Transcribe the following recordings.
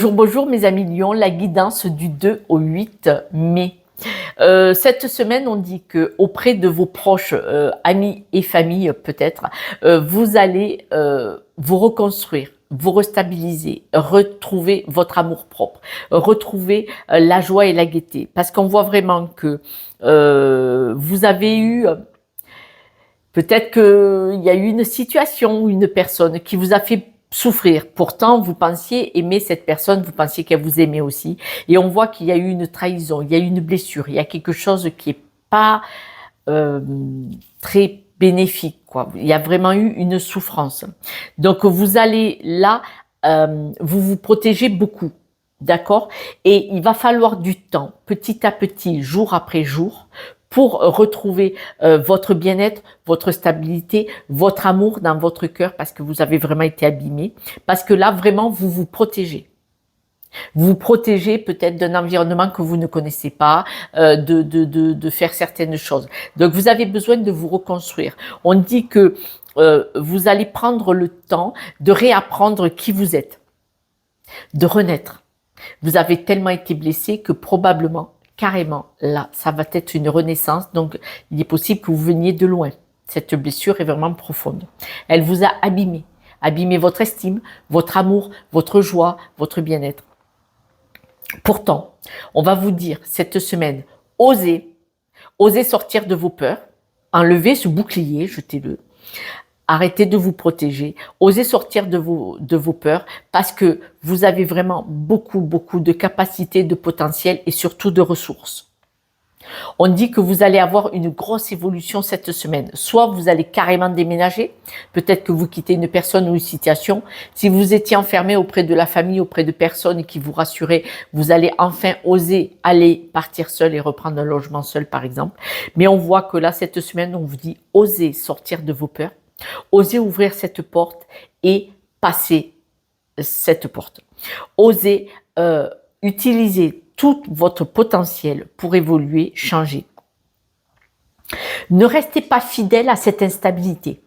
Bonjour, bonjour mes amis Lions, la guidance du 2 au 8 mai. Cette semaine, on dit que auprès de vos proches, amis et familles peut-être, vous allez vous reconstruire, vous restabiliser, retrouver votre amour propre, retrouver la joie et la gaieté. Parce qu'on voit vraiment que vous avez eu... Peut-être qu'il y a eu une situation ou une personne qui vous a fait souffrir. Pourtant, vous pensiez aimer cette personne, vous pensiez qu'elle vous aimait aussi. Et on voit qu'il y a eu une trahison, il y a eu une blessure, il y a quelque chose qui est pas très bénéfique, quoi. Il y a vraiment eu une souffrance. Donc, vous allez là, vous vous protégez beaucoup. D'accord? Et il va falloir du temps, petit à petit, jour après jour, pour retrouver votre bien-être, votre stabilité, votre amour dans votre cœur, parce que vous avez vraiment été abîmé. Parce que là, vraiment, vous vous protégez. Vous vous protégez peut-être d'un environnement que vous ne connaissez pas, de faire certaines choses. Donc, vous avez besoin de vous reconstruire. On dit que vous allez prendre le temps de réapprendre qui vous êtes, de renaître. Vous avez tellement été blessé que probablement, carrément, là, ça va être une renaissance. Donc, il est possible que vous veniez de loin. Cette blessure est vraiment profonde. Elle vous a abîmé votre estime, votre amour, votre joie, votre bien-être. Pourtant, on va vous dire cette semaine, osez sortir de vos peurs, enlevez ce bouclier, jetez-le. Arrêtez de vous protéger, osez sortir de vos peurs parce que vous avez vraiment beaucoup de capacités, de potentiel et surtout de ressources. On dit que vous allez avoir une grosse évolution cette semaine. Soit vous allez carrément déménager, peut-être que vous quittez une personne ou une situation. Si vous étiez enfermé auprès de la famille, auprès de personnes qui vous rassuraient, vous allez enfin oser aller partir seul et reprendre un logement seul par exemple. Mais on voit que là, cette semaine, on vous dit osez sortir de vos peurs. Osez ouvrir cette porte et passer cette porte. Osez utiliser tout votre potentiel pour évoluer, changer. Ne restez pas fidèle à cette instabilité.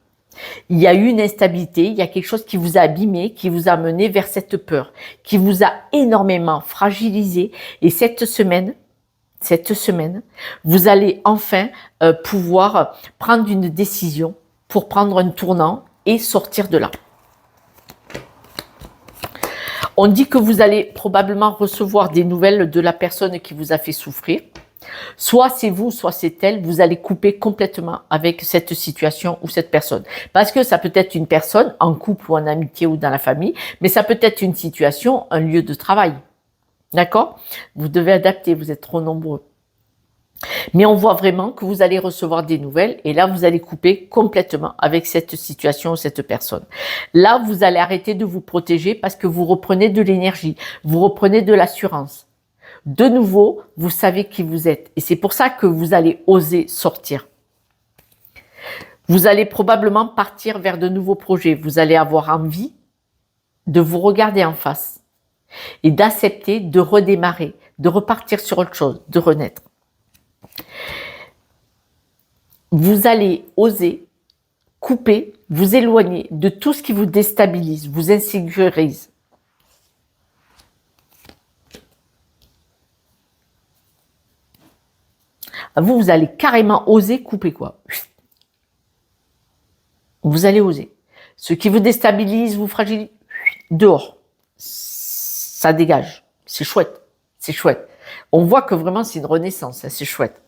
Il y a eu une instabilité, il y a quelque chose qui vous a abîmé, qui vous a mené vers cette peur, qui vous a énormément fragilisé. Et cette semaine, vous allez enfin pouvoir prendre une décision pour prendre un tournant et sortir de là. On dit que vous allez probablement recevoir des nouvelles de la personne qui vous a fait souffrir. Soit c'est vous, soit c'est elle, vous allez couper complètement avec cette situation ou cette personne. Parce que ça peut être une personne en couple ou en amitié ou dans la famille, mais ça peut être une situation, un lieu de travail. D'accord? Vous devez adapter, vous êtes trop nombreux. Mais on voit vraiment que vous allez recevoir des nouvelles et là, vous allez couper complètement avec cette situation ou cette personne. Là, vous allez arrêter de vous protéger parce que vous reprenez de l'énergie, vous reprenez de l'assurance. De nouveau, vous savez qui vous êtes et c'est pour ça que vous allez oser sortir. Vous allez probablement partir vers de nouveaux projets. Vous allez avoir envie de vous regarder en face et d'accepter de redémarrer, de repartir sur autre chose, de renaître. Vous allez oser couper, vous éloigner de tout ce qui vous déstabilise, vous insécurise. Vous allez carrément oser couper quoi. Vous allez oser. Ce qui vous déstabilise, vous fragilise, dehors. Ça dégage. C'est chouette. C'est chouette. On voit que vraiment c'est une renaissance, c'est chouette.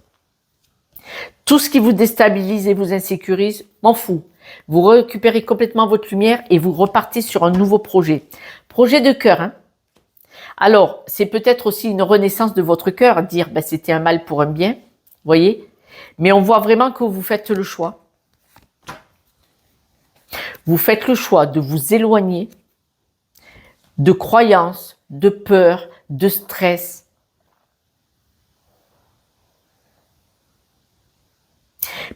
Tout ce qui vous déstabilise et vous insécurise, m'en fous. Vous récupérez complètement votre lumière et vous repartez sur un nouveau projet. Projet de cœur. Hein. Alors, c'est peut-être aussi une renaissance de votre cœur, dire ben, c'était un mal pour un bien, voyez. Mais on voit vraiment que vous faites le choix. Vous faites le choix de vous éloigner de croyances, de peur, de stress.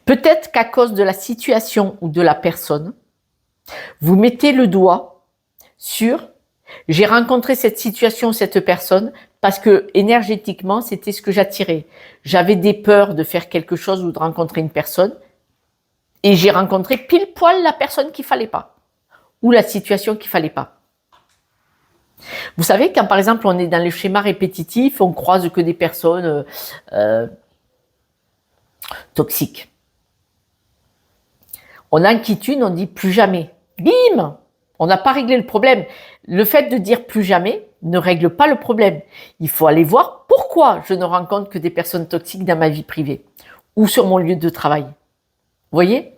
Peut-être qu'à cause de la situation ou de la personne, vous mettez le doigt sur « j'ai rencontré cette situation, cette personne parce que énergétiquement, c'était ce que j'attirais. J'avais des peurs de faire quelque chose ou de rencontrer une personne et j'ai rencontré pile poil la personne qu'il fallait pas ou la situation qu'il fallait pas. » Vous savez, quand par exemple on est dans les schémas répétitifs, on croise que des personnes toxiques. On a une quiétude, on dit plus jamais. Bim! On n'a pas réglé le problème. Le fait de dire plus jamais ne règle pas le problème. Il faut aller voir pourquoi je ne rencontre que des personnes toxiques dans ma vie privée ou sur mon lieu de travail. Vous voyez?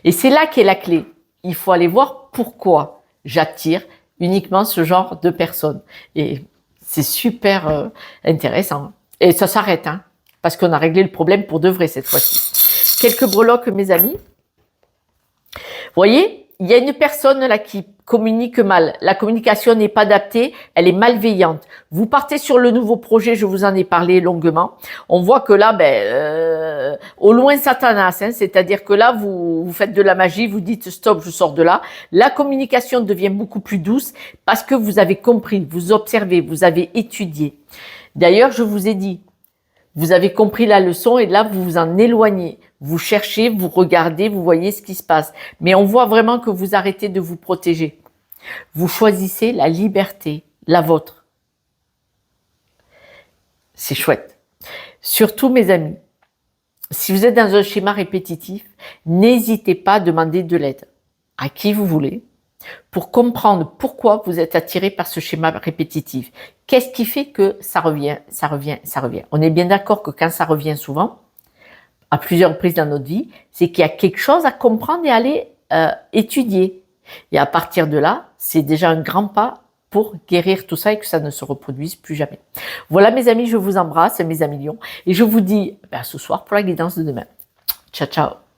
Et c'est là qu'est la clé. Il faut aller voir pourquoi j'attire uniquement ce genre de personnes. Et c'est super intéressant. Et ça s'arrête, hein, parce qu'on a réglé le problème pour de vrai cette fois-ci. Quelques breloques, mes amis. Vous voyez, il y a une personne là qui communique mal. La communication n'est pas adaptée, elle est malveillante. Vous partez sur le nouveau projet, je vous en ai parlé longuement. On voit que là, au loin Satanas, hein, c'est-à-dire que là, vous faites de la magie, vous dites stop, je sors de là. La communication devient beaucoup plus douce parce que vous avez compris, vous observez, vous avez étudié. D'ailleurs, je vous ai dit, vous avez compris la leçon et là, vous vous en éloignez. Vous cherchez, vous regardez, vous voyez ce qui se passe. Mais on voit vraiment que vous arrêtez de vous protéger. Vous choisissez la liberté, la vôtre. C'est chouette. Surtout, mes amis, si vous êtes dans un schéma répétitif, n'hésitez pas à demander de l'aide à qui vous voulez pour comprendre pourquoi vous êtes attiré par ce schéma répétitif. Qu'est-ce qui fait que ça revient, ça revient, ça revient? On est bien d'accord que quand ça revient souvent, à plusieurs reprises dans notre vie, c'est qu'il y a quelque chose à comprendre et à aller étudier. Et à partir de là, c'est déjà un grand pas pour guérir tout ça et que ça ne se reproduise plus jamais. Voilà mes amis, je vous embrasse, mes amis lions, et je vous dis à ce soir pour la guidance de demain. Ciao, ciao.